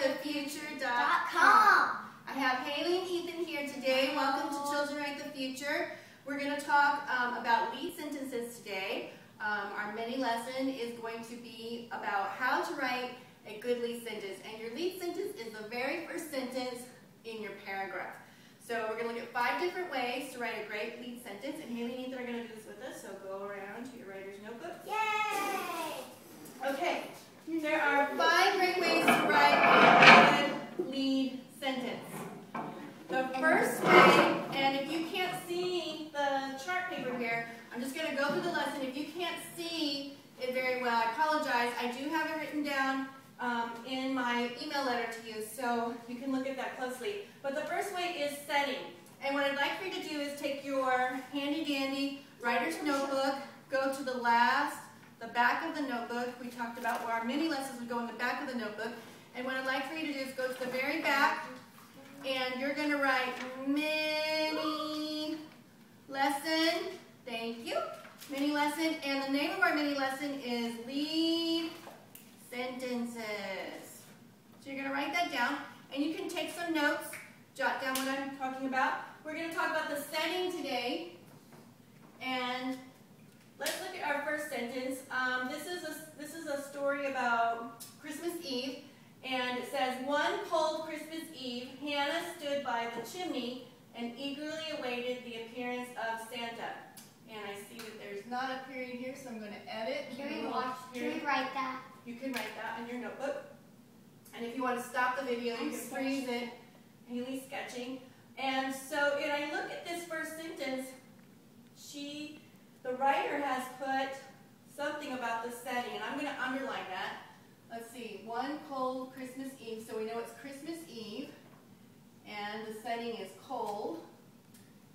childrenwritethefuture.com. I have Haley and Ethan here today. Welcome to Children Write the Future. We're going to talk about lead sentences today. Our mini lesson is going to be about how to write a good lead sentence. And your lead sentence is the very first sentence in your paragraph. So we're going to look at 5 different ways to write a great lead sentence. And Haley and Ethan are going to do this with us. So go around to your writer's notebook. Yay! Okay. There are 5 great ways to write a good lead sentence. The first way, and if you can't see the chart paper here, I'm just going to go through the lesson. If you can't see it very well, I apologize. I do have it written down in my email letter to you, so you can look at that closely. But the first way is setting. And what I'd like for you to do is take your handy-dandy writer's notebook, go to the back of the notebook. We talked about where our mini lessons would go in the back of the notebook. And what I'd like for you to do is go to the very back, and you're going to write mini lesson. Thank you. Mini lesson. And the name of our mini lesson is lead sentences. So you're going to write that down, and you can take some notes, jot down what I'm talking about. We're going to talk about the setting today, and let's look at our first sentence. This is a story about Christmas Eve, and it says, one cold Christmas Eve, Hannah stood by the chimney and eagerly awaited the appearance of Santa. And I see that there's not a period here, so I'm going to edit. Can we write that? You can write that in your notebook. And if you want to stop the video, you can freeze it. Haley's sketching. And so, if I look at this first sentence, the writer has put something about the setting, and I'm going to underline that. Let's see, one cold Christmas Eve, so we know it's Christmas Eve, and the setting is cold.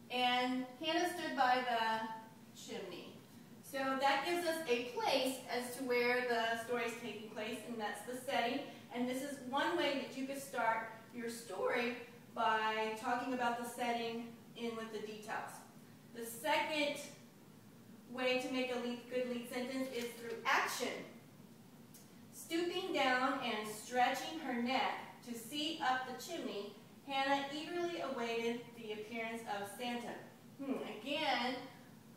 And Hannah stood by the chimney. So that gives us a place as to where the story is taking place, and that's the setting. And this is one way that you could start your story by talking about the setting in with the details. The second way to make a good lead sentence is through action. Stooping down and stretching her neck to see up the chimney, Hannah eagerly awaited the appearance of Santa. Again,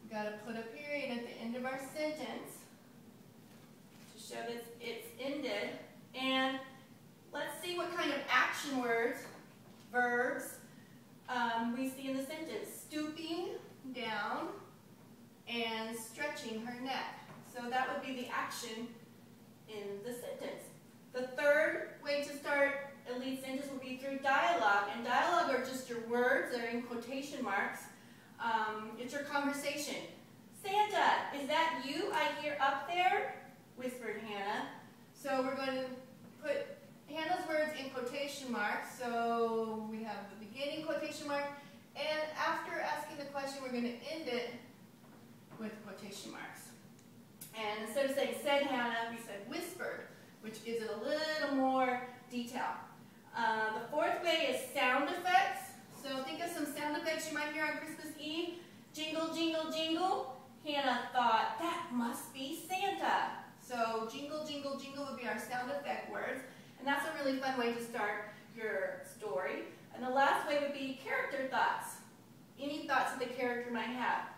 we've got to put a period at the end of our sentence to show that it's ended. And let's see what kind of action words, verbs, we see in the sentence. Stooping down and stretching her neck. So that would be the action in the sentence. The third way to start a lead sentence will be through dialogue. And dialogue are just your words that are in quotation marks. It's your conversation. Santa, is that you I hear up there? Whispered Hannah. So we're going to put Hannah's words in quotation marks. So we have the beginning quotation mark, and after asking the question, we're going to end it with quotation marks. And instead of saying said Hannah, we said whispered, which gives it a little more detail. The fourth way is sound effects. So think of some sound effects you might hear on Christmas Eve. Jingle, jingle, jingle. Hannah thought, that must be Santa. So jingle, jingle, jingle would be our sound effect words. And that's a really fun way to start your story. And the last way would be character thoughts. Any thoughts that the character might have.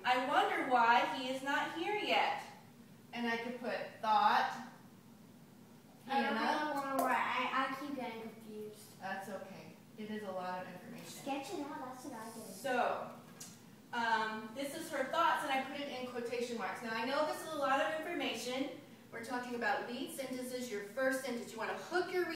I wonder why he is not here yet. And I could put thought, Hannah. I don't want to write. I keep getting confused. That's okay. It is a lot of information. Sketch it out. That's what I did. So, this is her thoughts, and I put it in quotation marks. Now, I know this is a lot of information. We're talking about lead sentences, your first sentence. You want to hook your